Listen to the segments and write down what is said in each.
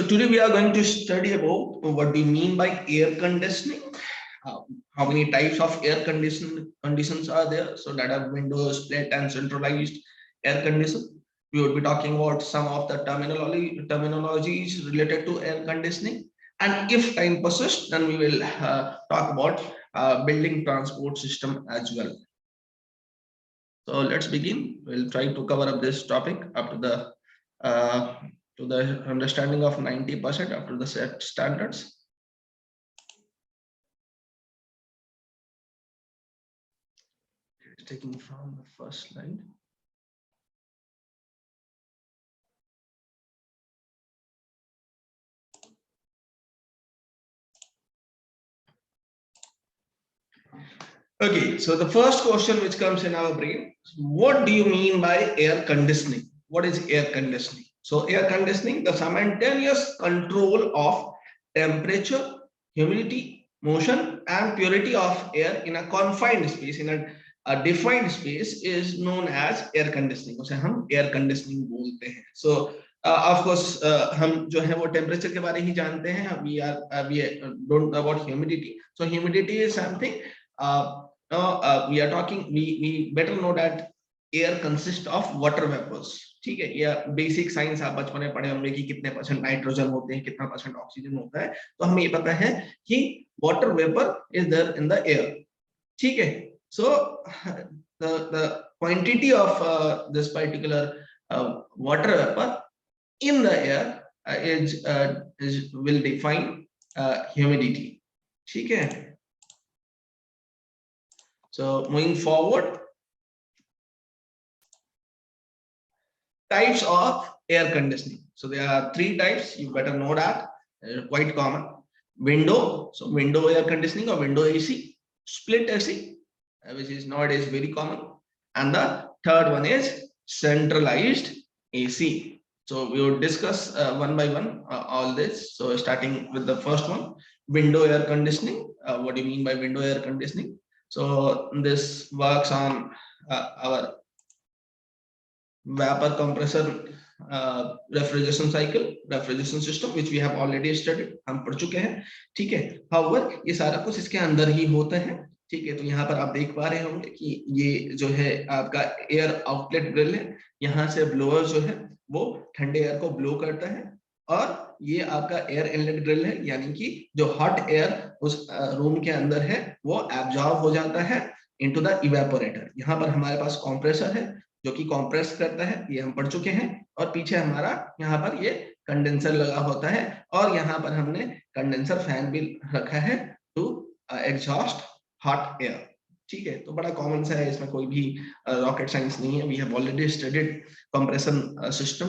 So today we are going to study about what do you mean by air conditioning. How many types of air conditions are there? So that are window, split, and centralized air condition. We would be talking about some of the terminologies related to air conditioning. And if time persists, then we will talk about building transport system as well. So let's begin. We'll try to cover up this topic up to the understanding of 90% up to the set standards. Taking from the first slide. Okay, so the first question which comes in our brain, what do you mean by air conditioning? What is air conditioning? So air conditioning, the simultaneous control of temperature, humidity, motion, and purity of air in a confined space, in a defined space, is known as air conditioning. उसे हम air conditioning बोलते हैं. So of course हम जो है वो temperature के बारे ही जानते हैं. We don't know about humidity. So humidity is something. We are talking. We better know that air consists of water vapors. ठीक है, ये बेसिक साइंस आप बचपन में पढ़े होंगे कि कितने परसेंट नाइट्रोजन होते हैं, कितना परसेंट ऑक्सीजन होता है. तो हमें ये पता है कि water vapour is there in the air. ठीक है, so the quantity of this particular water vapor in the air will define humidity. ठीक है. So moving forward, types of air conditioning. So there are three types. You better know that. Quite common. Window, so window air conditioning or window AC. Split AC, which is nowadays very common. And the third one is centralized AC. So we will discuss one by one all this. So starting with the first one, window air conditioning. What do you mean by window air conditioning? So this works on our vapor compressor refrigeration cycle, refrigeration system, which we have already studied. हम पढ़ चुके हैं. ठीक है. However, ये सारा कुछ इसके अंदर ही होता है. ठीक है, तो यहाँ पर आप देख पा रहे होंगे कि ये जो है आपका एयर आउटलेट ग्रिल है. यहाँ से ब्लोअर जो है वो ठंडे एयर को ब्लो करता है और ये आपका एयर इनलेट ग्रिल है, यानी कि जो हॉट एयर उस रूम के अंदर है वो एब्जॉर्ब हो जाता है इनटू द इवेपोरेटर. यहाँ पर हमारे पास कंप्रेसर है जो कि कंप्रेस करता है, ये हम पढ़ चुके हैं. और पीछे हमारा यहाँ पर ये कंडेंसर लगा होता है और यहाँ पर हमने कंडेंसर फैन भी रखा है टू एग्जॉस्ट हॉट एयर. ठीक है, तो बड़ा कॉमन सा है, इसमें कोई भी रॉकेट साइंस नहीं है. We have already studied compression system,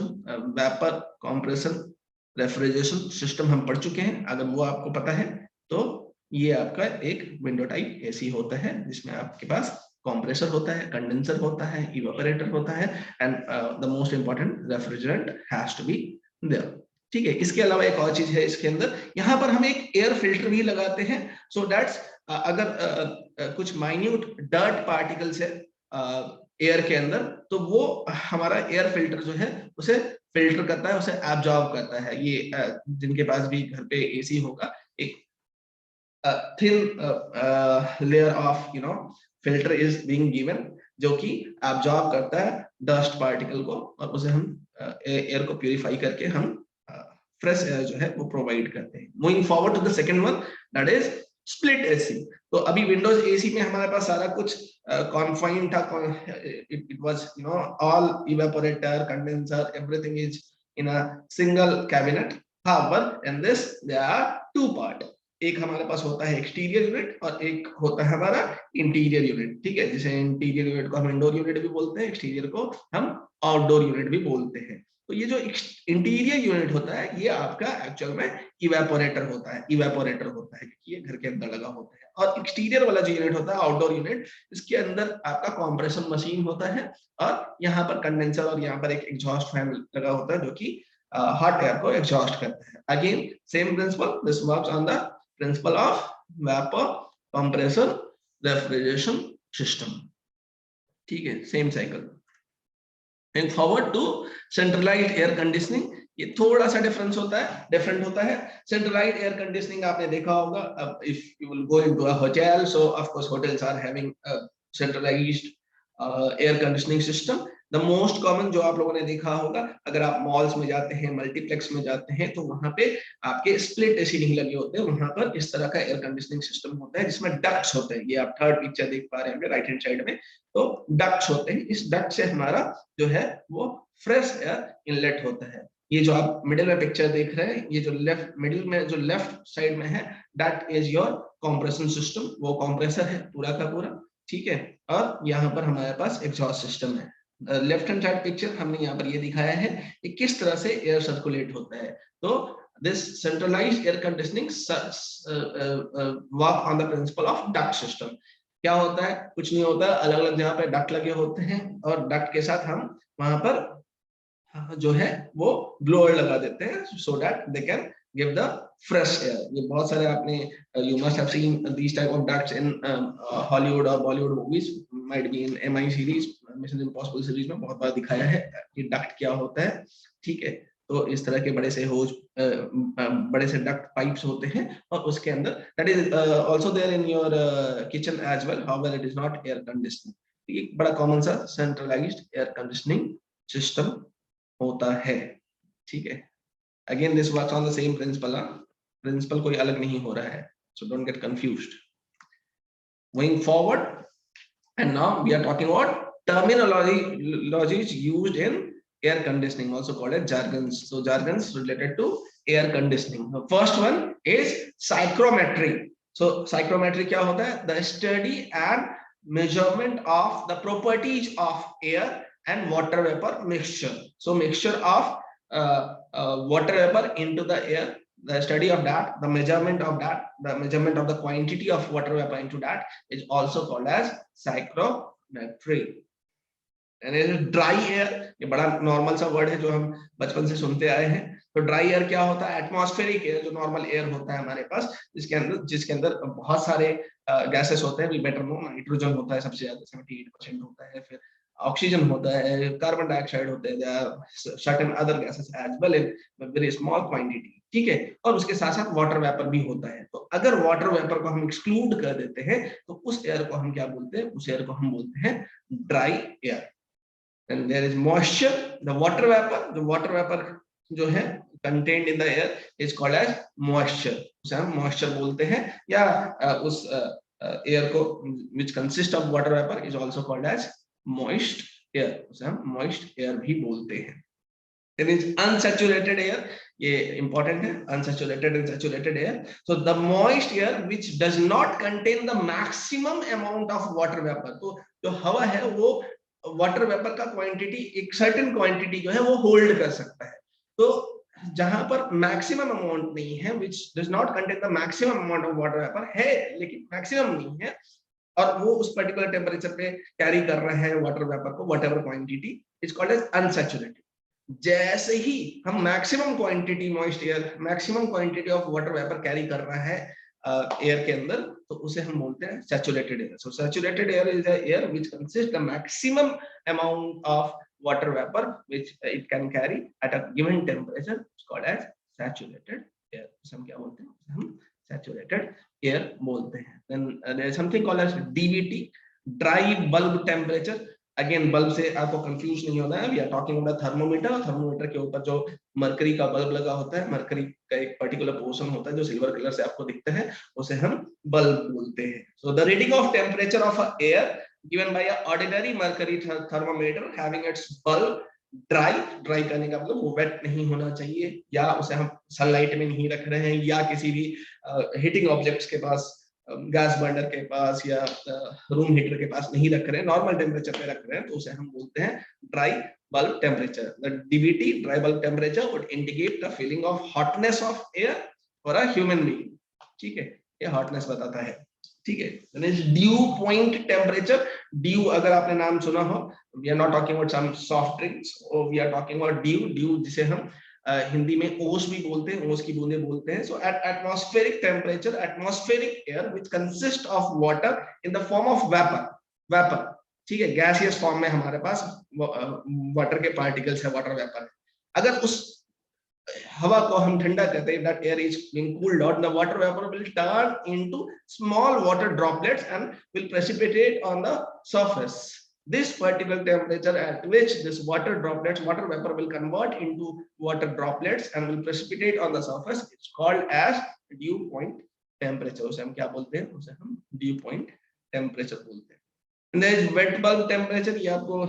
vapour compression refrigeration system हम पढ़ चुके हैं. अगर वो आपको पता है तो ये आपका एक विंडो टाइप एसी होता है जिसमें आपके पास कंप्रेसर होता है, कंडेंसर होता है, इवेपोरेटर होता है and the most important refrigerant has to be there. ठीक है, इसके अलावा एक और चीज है इसके अंदर, यहाँ पर हम एक एयर फिल्टर भी लगाते हैं. सो दैट्स अगर कुछ माइन्यूट डर्ट पार्टिकल्स है एयर के अंदर, तो वो हमारा एयर फिल्टर जो है उसे फिल्टर करता है, उसे एब्जॉर्ब करता है. ये जिनके पास भी घर पे एसी होगा, एक thin layer of filter is being given जो कि एब्जॉर्ब करता है डस्ट पार्टिकल को और उसे हम एयर को प्यूरिफाई करके हम फ्रेश एयर जो है वो प्रोवाइड करते हैं. Moving forward to the second one, that is split AC. तो अभी विंडोज एसी में हमारे पास सारा कुछ कॉन्फाइंड था. It was all evaporator, condenser, everything is in a single cabinet. However, in this there are two part. एक हमारे पास होता है एक्सटीरियर यूनिट और एक होता है हमारा इंटीरियर यूनिट. ठीक है, जैसे इंटीरियर यूनिट को हम इंडोर यूनिट भी बोलते हैं, एक्सटीरियर को हम आउटडोर यूनिट भी बोलते हैं. तो ये जो इंटीरियर यूनिट होता है ये आपका एक्चुअल में इवेपोरेटर होता है. इवेपोरेटर होता है क्योंकि ये घर के अंदर लगा होता है. और एक्सटीरियर वाला जो यूनिट होता है आउटडोर यूनिट, इसके अंदर आपका कंप्रेशन मशीन होता है और यहाँ पर कंडेंसर और यहाँ पर एक एग्जॉस्ट फैन लगा होता है जो कि हॉट एयर को एग्जॉस्ट करता है. Again same principle, this works on the principle of vapor compressor refrigeration system. ठीक है, same cycle. Going forward to centralized air conditioning, ये थोड़ा सा डिफरेंस होता है, डिफरेंट होता है। सेंट्रलाइज्ड एयर कंडीशनिंग आपने देखा होगा, अब if you will go into a hotel, so of course hotels are having centralized air conditioning system। The most common जो आप लोगों ने देखा होगा, अगर आप मॉल्स में जाते हैं, मल्टीप्लेक्स में जाते हैं, तो वहां पे आपके स्प्लिट एसी नहीं लगे होते हैं, वहां पर इस तरह का एयर कंडीशनिंग सिस्टम होता है जिसमें डक्ट्स होते हैं। ये आप थर्ड पिक्चर देख पा रहे हैं राइट हैंड साइड में, तो डक्ट्स होते हैं। इस डक्ट से हमारा जो है वो फ्रेश एयर इनलेट होता है। ये जो आप मिडिल में पिक्चर देख रहे हैं, ये जो लेफ्ट मिडिल में जो लेफ्ट साइड में है, that is your compression system, वो कंप्रेसर है पूरा का पूरा, ठीक है। और यहाँ पर हमारे पास एग्जॉस्ट सिस्टम है। लेफ्ट हैंड साइड पिक्चर हमने यहाँ पर ये दिखाया है कि किस तरह से एयर सर्कुलेट होता है। तो this centralized air conditioning work on the principle of duct system। क्या होता है? कुछ नहीं होता, अलग अलग जगह पे डक्ट लगे होते हैं और डक्ट के साथ हम वहां पर जो है वो ब्लोअर लगा देते हैं, so that they can give the fresh air। ये बहुत सारे आपने you must have seen these type of ducts in Hollywood और Bollywood movies, might be in MI series, Mission Impossible series में बहुत बार दिखाया है कि डक्ट क्या होता है, ठीक है। तो इस तरह के बड़े से होज, बड़े से डक्ट पाइप्स होते हैं और उसके अंदर, that is also there in your kitchen as well, however it is not air conditioning. एक बड़ा कॉमन सा सेंट्रलाइज्ड एयर कंडीशनिंग सिस्टम होता है, ठीक है। Again this works on the same principle, principle कोई अलग नहीं हो रहा है, so don't get confused. Going forward, and now we are talking about terminologies used in air conditioning, also called as jargons। So jargons related to air conditioning। The first one is psychrometry। So psychrometry क्या होता है? The study and measurement of the properties of air and water vapor mixture। So mixture of water vapor into the air, the study of that, the measurement of that, the measurement of the quantity of water vapor into that is also called as psychrometry। Dry air, ये बड़ा normal सा word है जो हम बचपन से सुनते आए हैं। तो ड्राई एयर क्या होता है? एटमॉस्फेरिक एयर, जो नॉर्मल एयर होता है हमारे पास, जिसके अंदर बहुत सारे गैसेस होते हैं। वी बेटर नो, नाइट्रोजन होता है सबसे ज्यादा, 78% होता है, फिर ऑक्सीजन होता है, कार्बन डाइऑक्साइड होते हैं, certain other gases as well in very small quantity, ठीक है। और उसके साथ साथ वाटर वेपर भी होता है। तो अगर वाटर वेपर को हम एक्सक्लूड कर देते हैं तो उस एयर को हम क्या बोलते हैं? उस एयर को हम बोलते हैं dry air. and there is moisture, the water vapor, the water vapor जो है contained in the air is called as moisture, उसे हम moisture बोलते हैं। या उस air को which consists of water vapor is also called as moist air, उसे हम moist air भी बोलते हैं। There is unsaturated air, ये important है, unsaturated and saturated air। So the moist air which does not contain the maximum amount of water vapor। तो जो हवा है वो वाटर वेपर का क्वांटिटी, एक सर्टेन क्वांटिटी जो है वो होल्ड कर सकता है। तो जहां पर मैक्सिमम अमाउंट नहीं है, which does not contain the maximum amount of water vapor, है लेकिन मैक्सिमम नहीं है, और वो उस पर्टिकुलर टेम्परेचर पे कैरी कर रहा है वाटर वेपर को, whatever quantity, is called as unsaturated. जैसे ही हम maximum quantity moist air, maximum quantity of water vapour carry कर रहा है एयर के अंदर, तो उसे हम बोलते हैं saturated air. So saturated air is the air which consist the maximum amount of water vapour which it can carry at a given temperature, it's called as saturated air. हम क्या बोलते हैं? हम सैचुरेटेड एयर बोलते हैं। Then there is something called as DVT, dry bulb temperature. Again bulb से आपको confuse नहीं होना है, we are talking about thermometer. Thermometer के ऊपर जो मरकरी का बल्ब लगा होता है, मरकरी का एक पर्टिकुलर पोर्शन होता है जो सिल्वर कलर से आपको दिखता है, उसे हम बल्ब बोलते हैं। So the reading of temperature of a air given by a ordinary mercury thermometer having its bulb dry, dry करने का मतलब वो वेट नहीं होना चाहिए, या उसे हम सनलाइट में नहीं रख रहे हैं, या किसी भी हीटिंग ऑब्जेक्ट्स के पास, गैस बर्नर के पास या रूम हीटर के पास नहीं रख रहे हैं, नॉर्मल टेम्परेचर पे रख रहे हैं, तो उसे हम बोलते हैं dry bulb temperature. The DVT, dry bulb temperature, would indicate the feeling of hotness of air for a human being, ठीक है, ये हॉटनेस बताता है, ठीक है। ड्यू पॉइंट टेम्परेचर, ड्यू अगर आपने नाम सुना हो, we are not talking about some soft drinks, we are talking about dew. Dew जिसे हम हिंदी में ओस भी बोलते हैं, ओस की बूंदे बोलते हैं। So at atmospheric temperature, atmospheric air which consist of water in the form of vapour, vapour ठीक है, गैसियस फॉर्म में हमारे पास वाटर के पार्टिकल्स है, वाटर वेपर है। अगर उस हवा को हम ठंडा करते हैं, that air is being cooled down, the water vapor will turn into small water droplets and will precipitate on the surface. This particular temperature at which this water droplets, water vapor will convert into water droplets and will precipitate on the surface, it's called as dew point temperature. उसे हम क्या बोलते हैं? उसे हम dew point temperature बोलते हैं। And there is wet bulb temperature, ये आपको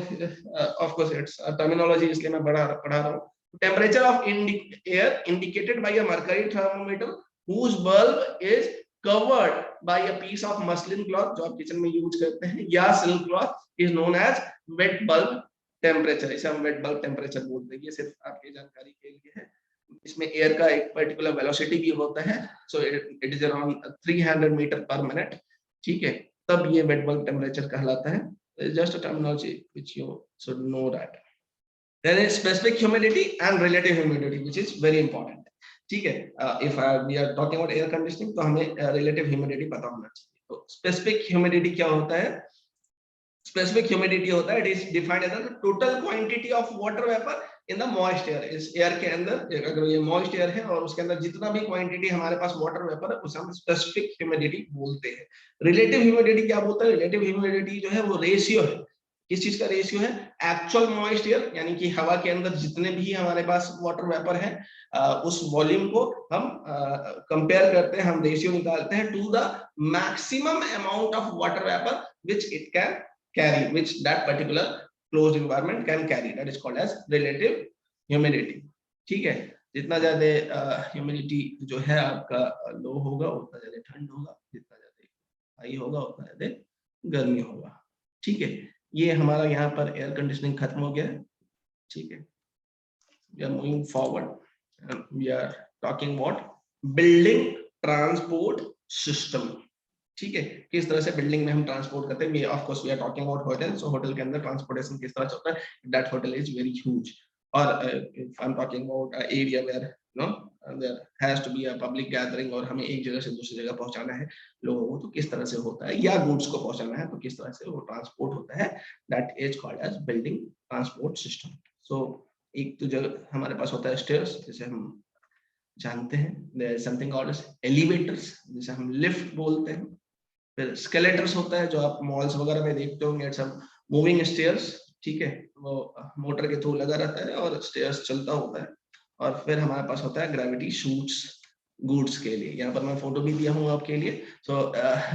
of course it's a terminology, इसलिए मैं पढ़ा रहा हूँ। Temperature of air indicated by a mercury thermometer whose bulb is covered by a piece of muslin cloth, जो आप किचन में यूज करते हैं, या silk cloth, is known as wet bulb temperature। इसे हम wet bulb temperature बोलते हैं। ये सिर्फ आपकी जानकारी के लिए है। इसमें एयर का एक पर्टिकुलर वेलोसिटी भी होता है, so it is around 300 metre per minute, ठीक है, तब ये वेट बल्ब टेम्परेचर कहलाता है। Just a terminology which you should know that. Then is specific humidity and relative humidity, which is very important. ठीक है, if we are talking about air conditioning, तो हमें relative humidity पता होना चाहिए। तो specific humidity क्या होता है? Specific humidity होता है, it is defined as the total quantity of water vapor in the moist air। इस एयर के अंदर, अगर ये moist air है और उसके अंदर जितना भी क्वांटिटी हमारे पास वाटर वेपर है, उसे हम स्पेसिफिक ह्यूमिडिटी बोलते हैं। रिलेटिव ह्यूमिडिटी क्या बोलता है? रिलेटिव ह्यूमिडिटी जो है वो रेशियो है। किस चीज का रेशियो है? एक्चुअल मॉइस्ट एयर, यानी कि हवा के अंदर जितने भी हमारे पास वाटर वेपर है, उस वॉल्यूम को हम कंपेयर करते हैं, हम रेशियो निकालते हैं to the maximum amount of water vapour which it can carry, which that particular closed environment can carry, that is called as relative humidity। ठीक है, जितना ज्यादा ह्यूमिडिटी जो है आपका लो होगा, उतना ज्यादा ठंड होगा, जितना ज्यादा हाई होगा, उतना ज्यादा गर्मी होगा। ठीक है, ये हमारा यहाँ पर एयर कंडीशनिंग खत्म हो गया है। ठीक है, we are moving forward and we are talking about building transport system। ठीक है, किस तरह से बिल्डिंग में हम ट्रांसपोर्ट करते हैं। Of course we are talking about hotel, so hotel के अंदर ट्रांसपोर्टेशन किस तरह से होता है, that hotel is very huge. और if I am talking about area where no there has to be a public gathering, और हमें एक जगह से दूसरी जगह पहुंचाना है लोगों को, तो किस तरह से होता है, या गुड्स को पहुंचाना है तो किस तरह से वो ट्रांसपोर्ट होता है, that is called as building transport system. So एक तो जगह हमारे पास होता है स्टेयर्स, जिसे हम जानते हैं, there is something called as elevators, जिसे हम लिफ्ट बोलते हैं। फिर स्केलेटर्स होता है, जो आप मॉल्स वगैरह में देखते होंगे, इट्स मूविंग स्टेयर्स। ठीक है, वो मोटर के थ्रू लगा रहता है और स्टेयर्स चलता होता है। और फिर हमारे पास होता है ग्रेविटी शूट्स गुड्स के लिए। यहाँ पर मैं फोटो भी दिया हूँ आपके लिए। So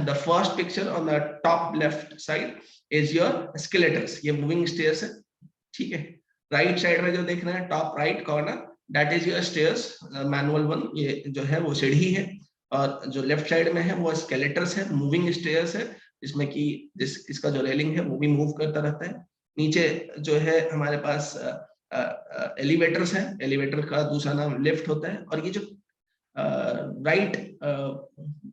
the first picture on the top left side is your escalators, ये मूविंग स्टेयर्स है। ठीक है, राइट साइड में जो देख रहे हैं top right corner, that is your stairs manual one, ये जो है वो सीढ़ी है। और जो लेफ्ट साइड में है वो स्केलेटर्स है, मूविंग स्टेयर्स है, जिसमें कि इसका जो रेलिंग है वो भी मूव करता रहता है। नीचे जो है हमारे पास एलिवेटर्स है, एलिवेटर का दूसरा नाम लिफ्ट होता है। और ये जो राइट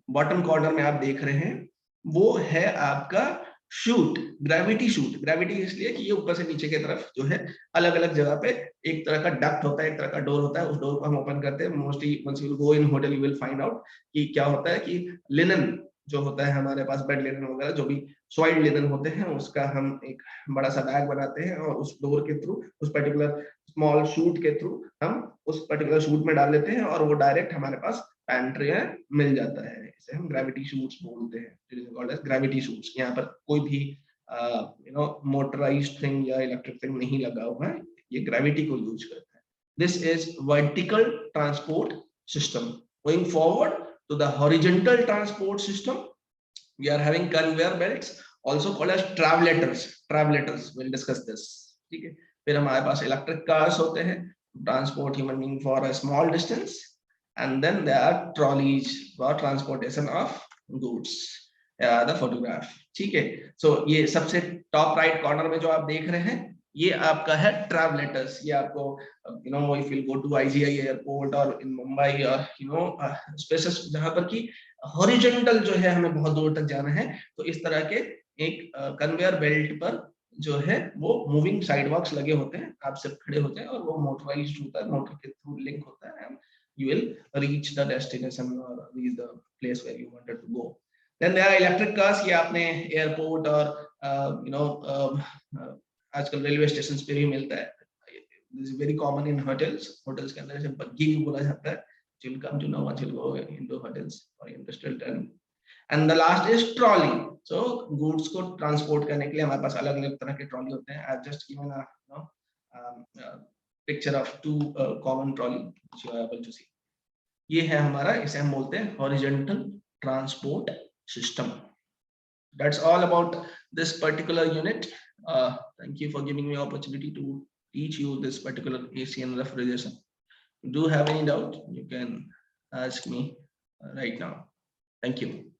बॉटम कॉर्नर में आप देख रहे हैं, वो है आपका शूट, ग्रेविटी शूट। ग्रेविटी इसलिए कि ये ऊपर से नीचे की तरफ जो है अलग अलग जगह पे एक तरह का डक्ट होता है, एक तरह का डोर होता है, उस डोर को हम ओपन करते हैं। Mostly once you will go in hotel you will find out कि क्या होता है कि लिनन जो होता है हमारे पास, बेड लिनन वगैरह जो भी सॉइल्ड लिनन होते हैं, उसका हम एक बड़ा सा बैग बनाते हैं और उस डोर के थ्रू, उस पर्टिकुलर स्मॉल शूट के थ्रू हम उस पर्टिकुलर शूट में डाल देते हैं और वो डायरेक्ट हमारे पास पैंट्री में मिल जाता है। इसे हम ग्रेविटी शूट्स बोलते हैं, ग्रेविटी शूट्स। यहाँ पर कोई भी मोटराइज्ड थिंग या इलेक्ट्रिक थिंग नहीं लगा हुआ है, ये ग्रेविटी को यूज करता है। This is vertical transport system. Going forward to the horizontal transport system, we are having conveyor belts also called as travelators। travelators we'll discuss this। ठीक है, फिर हमारे पास इलेक्ट्रिक कार्स होते हैं, transport human being for a small distance. and then there are trolleys for transportation of goods, the photograph। ठीक है, so ये सबसे टॉप राइट कॉर्नर में जो आप देख रहे हैं, ये आपका है ट्रैवलेटर्स। ये आपको if you go to IGI airport और इन मुंबई और स्पेसेस जहां पर की हॉरिजॉन्टल जो है हमें बहुत दूर तक जाना है, तो इस तरह के एक कन्वेयर बेल्ट पर जो है वो मूविंग साइडवॉक्स लगे होते हैं। आप सिर्फ खड़े होते हैं और वो मोटराइज्ड होता है, मोटर के थ्रू लिंक होता है, and you will reach the destination or reach the place where you wanted to go। Then there are electric cars, ये आपने एयरपोर्ट और आजकल रेलवे स्टेशन पे भी मिलता है. This is very common in hotels. Hotels के अंदर इसे बग्गी भी बोला जाता है. You'll come to know once you go into hotels or industrial term. And the last is trolley. So goods को transport करने के लिए हमारे पास अलग-अलग तरह के trolley होते हैं. I've just given a picture of two common trolley which you are able to see. ये है हमारा, इसे हम बोलते हैं horizontal transport system. That's all about this particular unit. Thank you for giving me opportunity to teach you this particular AC and refrigeration. If you do have any doubt, you can ask me right now. Thank you.